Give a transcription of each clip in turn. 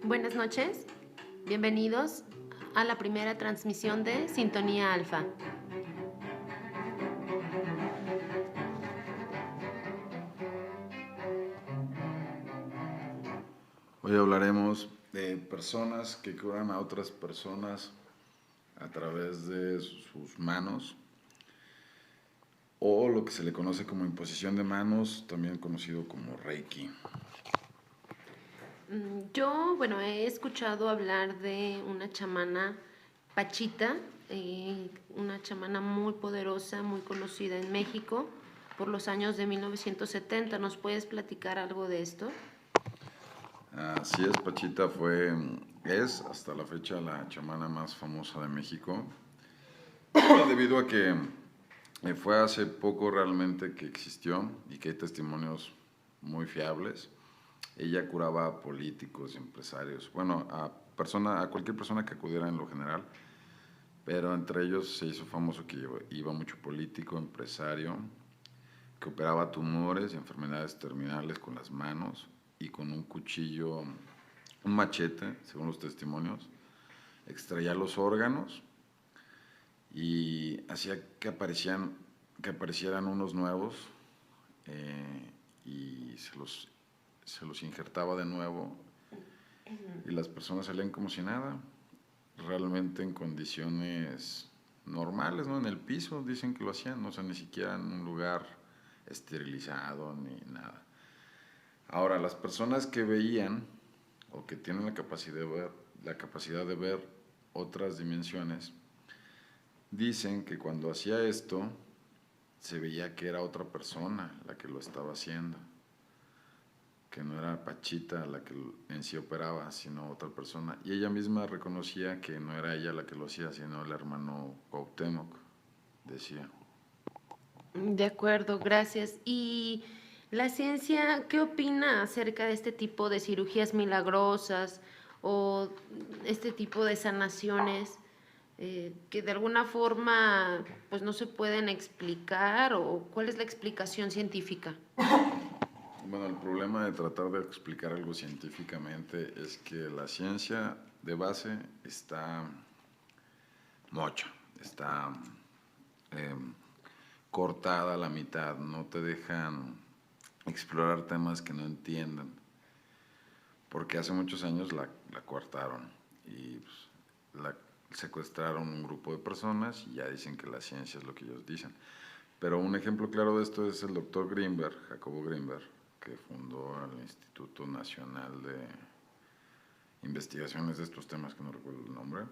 Buenas noches, bienvenidos a la primera transmisión de Sintonía Alfa. Hoy hablaremos de personas que curan a otras personas a través de sus manos o lo que se le conoce como imposición de manos, también conocido como Reiki. Yo, he escuchado hablar de una chamana Pachita, una chamana muy poderosa, muy conocida en México por los años de 1970. ¿Nos puedes platicar algo de esto? Así es, Pachita es hasta la fecha la chamana más famosa de México, debido a que fue hace poco realmente que existió y que hay testimonios muy fiables. Ella curaba a políticos, empresarios, bueno, a cualquier persona que acudiera en lo general, pero entre ellos se hizo famoso que iba mucho político, empresario, que operaba tumores y enfermedades terminales con las manos y con un cuchillo, un machete, según los testimonios, extraía los órganos y hacía que aparecieran unos nuevos, y se los injertaba de nuevo y las personas salían como si nada, realmente en condiciones normales, ¿no? En el piso dicen que lo hacían, o sea, ni siquiera en un lugar esterilizado ni nada. Ahora, las personas que veían o que tienen la capacidad de ver otras dimensiones, dicen que cuando hacía esto se veía que era otra persona la que lo estaba haciendo, que no era Pachita la que en sí operaba, sino otra persona. Y ella misma reconocía que no era ella la que lo hacía, sino el hermano Cuauhtémoc, decía. De acuerdo, gracias. ¿Y la ciencia qué opina acerca de este tipo de cirugías milagrosas o este tipo de sanaciones que de alguna forma pues no se pueden explicar o cuál es la explicación científica? Bueno, el problema de tratar de explicar algo científicamente es que la ciencia de base está mocha, está eh, cortada a la mitad, no te dejan explorar temas que no entiendan, porque hace muchos años la coartaron y pues, secuestraron un grupo de personas y ya dicen que la ciencia es lo que ellos dicen. Pero un ejemplo claro de esto es el doctor Grinberg, Jacobo Grinberg, que fundó el Instituto Nacional de Investigaciones de estos temas, que no recuerdo el nombre,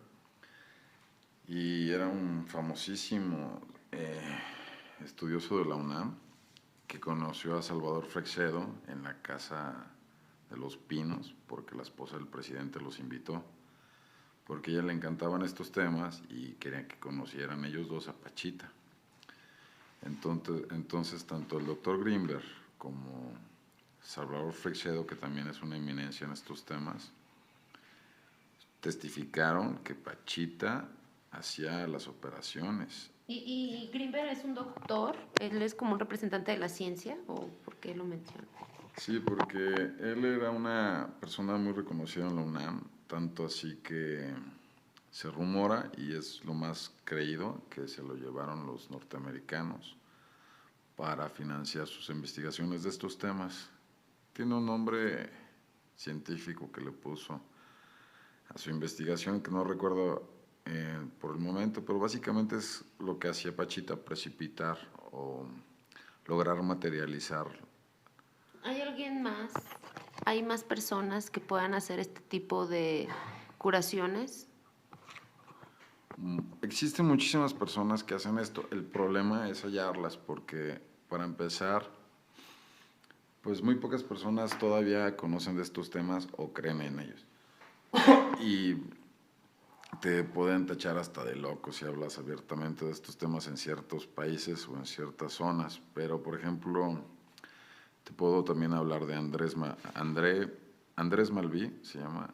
y era un famosísimo estudioso de la UNAM que conoció a Salvador Freixedo en la Casa de los Pinos, porque la esposa del presidente los invitó, porque a ella le encantaban estos temas y querían que conocieran ellos dos a Pachita. Entonces tanto el doctor Grinberg como Salvador Freixedo, que también es una eminencia en estos temas, testificaron que Pachita hacía las operaciones. ¿Y Greenberg es un doctor? ¿Él es como un representante de la ciencia o por qué lo menciona? Sí, porque él era una persona muy reconocida en la UNAM, tanto así que se rumora, y es lo más creído, que se lo llevaron los norteamericanos para financiar sus investigaciones de estos temas. Tiene un nombre científico que le puso a su investigación que no recuerdo por el momento, pero básicamente es lo que hacía Pachita, precipitar o lograr materializar. ¿Hay alguien más? ¿Hay más personas que puedan hacer este tipo de curaciones? Existen muchísimas personas que hacen esto, el problema es hallarlas porque, para empezar, pues muy pocas personas todavía conocen de estos temas o creen en ellos. Y te pueden tachar hasta de loco si hablas abiertamente de estos temas en ciertos países o en ciertas zonas. Pero, por ejemplo, te puedo también hablar de Andrés Malví, se llama.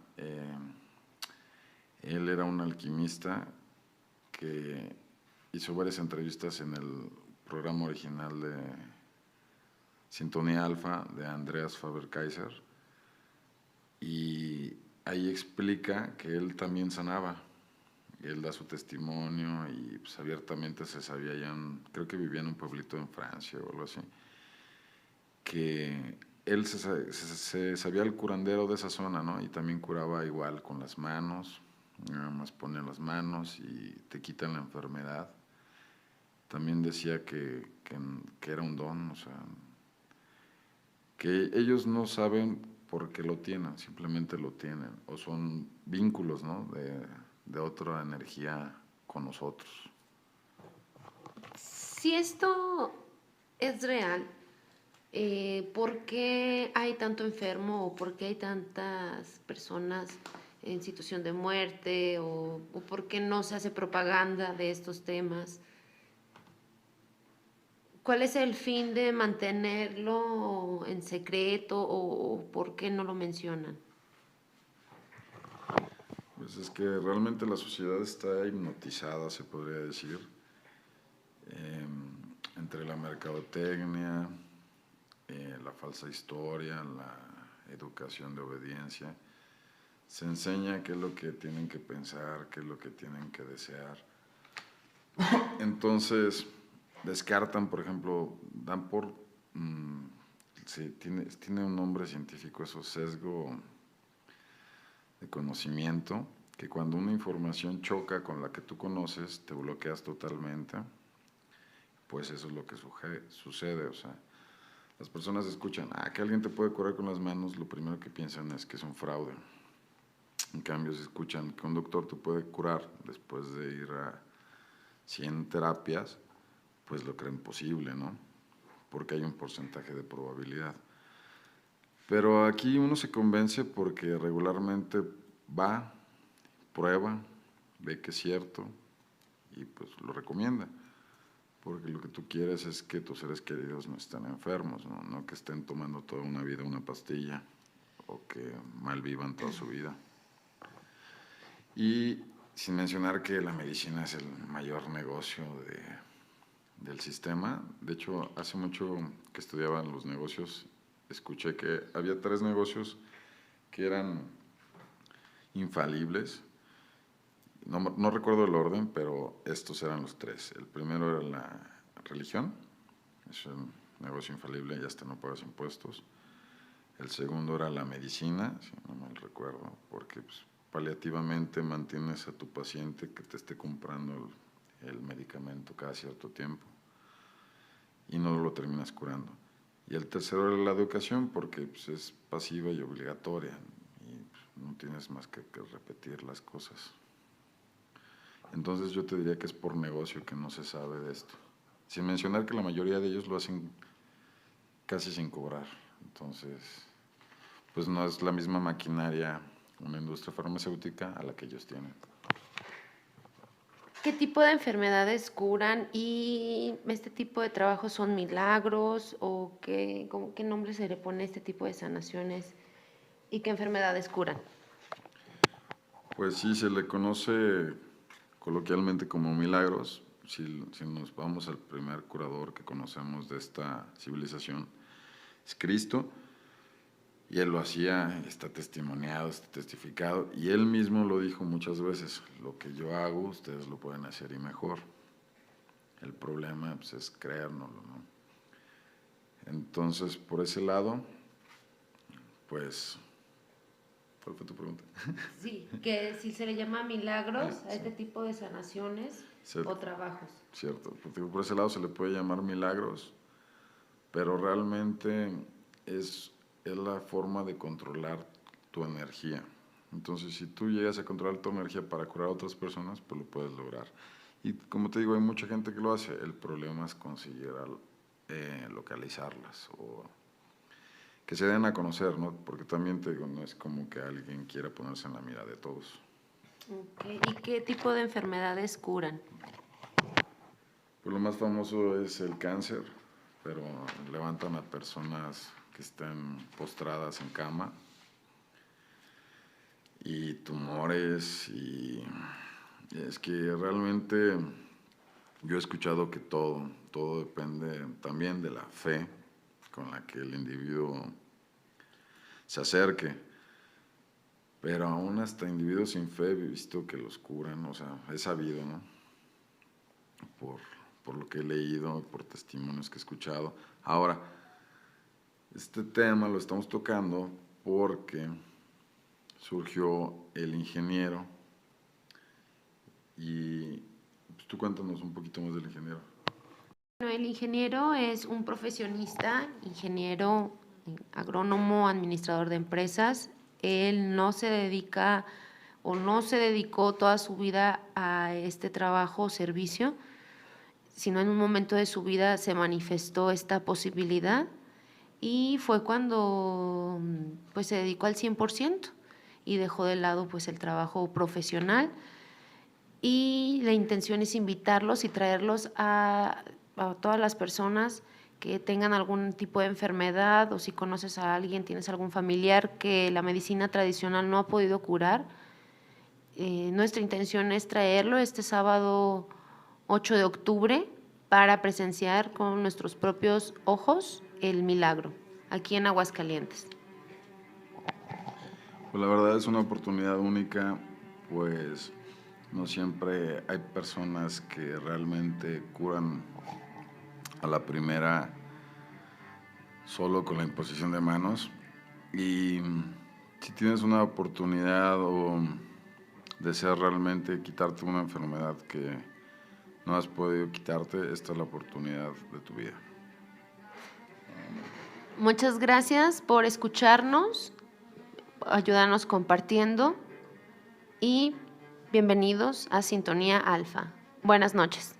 Él era un alquimista que hizo varias entrevistas en el programa original de Sintonía Alfa de Andreas Faber-Kaiser, y ahí explica que él también sanaba. Él da su testimonio y pues abiertamente se sabía ya, creo que vivía en un pueblito en Francia o algo así, que él se sabía el curandero de esa zona, ¿no? Y también curaba igual con las manos, nada más ponen las manos y te quitan la enfermedad. También decía que era un don, o sea, que ellos no saben por qué lo tienen, simplemente lo tienen, o son vínculos, ¿no? De otra energía con nosotros. Si esto es real, ¿por qué hay tanto enfermo o por qué hay tantas personas en situación de muerte o por qué no se hace propaganda de estos temas? ¿Cuál es el fin de mantenerlo en secreto o por qué no lo mencionan? Pues es que realmente la sociedad está hipnotizada, se podría decir, entre la mercadotecnia, la falsa historia, la educación de obediencia. Se enseña qué es lo que tienen que pensar, qué es lo que tienen que desear. Entonces, descartan, por ejemplo, dan por... sí, tiene un nombre científico, eso, sesgo de conocimiento, que cuando una información choca con la que tú conoces, te bloqueas totalmente, pues eso es lo que sucede, o sea, las personas escuchan, que alguien te puede curar con las manos, lo primero que piensan es que es un fraude. En cambio, si escuchan que un doctor te puede curar después de ir a 100 terapias, pues lo creen posible, ¿no? Porque hay un porcentaje de probabilidad. Pero aquí uno se convence porque regularmente va, prueba, ve que es cierto y pues lo recomienda. Porque lo que tú quieres es que tus seres queridos no estén enfermos, ¿no? No que estén tomando toda una vida una pastilla o que malvivan toda su vida. Y sin mencionar que la medicina es el mayor negocio del sistema. De hecho, hace mucho que estudiaba los negocios, escuché que había 3 negocios que eran infalibles. No recuerdo el orden, pero estos eran los 3. El primero era la religión, es un negocio infalible y hasta no pagas impuestos. El segundo era la medicina, si no mal recuerdo, porque pues, paliativamente mantienes a tu paciente que te esté comprando el medicamento cada cierto tiempo y no lo terminas curando. Y el tercero era la educación, porque pues, es pasiva y obligatoria y pues, no tienes más que repetir las cosas. Entonces yo te diría que es por negocio que no se sabe de esto. Sin mencionar que la mayoría de ellos lo hacen casi sin cobrar. Entonces, pues no es la misma maquinaria, una industria farmacéutica a la que ellos tienen. ¿Qué tipo de enfermedades curan y este tipo de trabajos son milagros o qué nombre se le pone a este tipo de sanaciones y qué enfermedades curan? Pues sí, se le conoce coloquialmente como milagros. Si nos vamos al primer curador que conocemos de esta civilización, es Cristo. Y él lo hacía, está testimoniado, está testificado, y él mismo lo dijo muchas veces, lo que yo hago, ustedes lo pueden hacer y mejor. El problema pues, es creérnoslo, ¿no? Entonces, por ese lado, pues, ¿cuál fue tu pregunta? Sí, que si se le llama milagros a Sí. este tipo de sanaciones o trabajos. Cierto, por ese lado se le puede llamar milagros, pero realmente es la forma de controlar tu energía. Entonces, si tú llegas a controlar tu energía para curar a otras personas, pues lo puedes lograr. Y como te digo, hay mucha gente que lo hace. El problema es conseguir localizarlas o que se den a conocer, ¿no? Porque también te digo, no es como que alguien quiera ponerse en la mira de todos. Okay. ¿Y qué tipo de enfermedades curan? Pues lo más famoso es el cáncer, pero levantan a personas que están postradas en cama y tumores y es que realmente yo he escuchado que todo depende también de la fe con la que el individuo se acerque. pero aún hasta individuos sin fe he visto que los curan, o sea, he sabido, ¿no? Por lo que he leído, por testimonios que he escuchado. Ahora, este tema lo estamos tocando porque surgió el ingeniero y pues, tú cuéntanos un poquito más del ingeniero. Bueno, el ingeniero es un profesionista, ingeniero, agrónomo, administrador de empresas. Él no se dedica o no se dedicó toda su vida a este trabajo o servicio, sino en un momento de su vida se manifestó esta posibilidad y fue cuando pues se dedicó al 100% y dejó de lado pues el trabajo profesional, y la intención es invitarlos y traerlos a todas las personas que tengan algún tipo de enfermedad, o si conoces a alguien, tienes algún familiar que la medicina tradicional no ha podido curar. Nuestra intención es traerlo este sábado 8 de octubre para presenciar con nuestros propios ojos el milagro aquí en Aguascalientes. Pues la verdad es una oportunidad única, pues no siempre hay personas que realmente curan a la primera solo con la imposición de manos. Y si tienes una oportunidad o deseas realmente quitarte una enfermedad que no has podido quitarte, esta es la oportunidad de tu vida. Muchas gracias por escucharnos, ayúdanos compartiendo y bienvenidos a Sintonía Alfa. Buenas noches.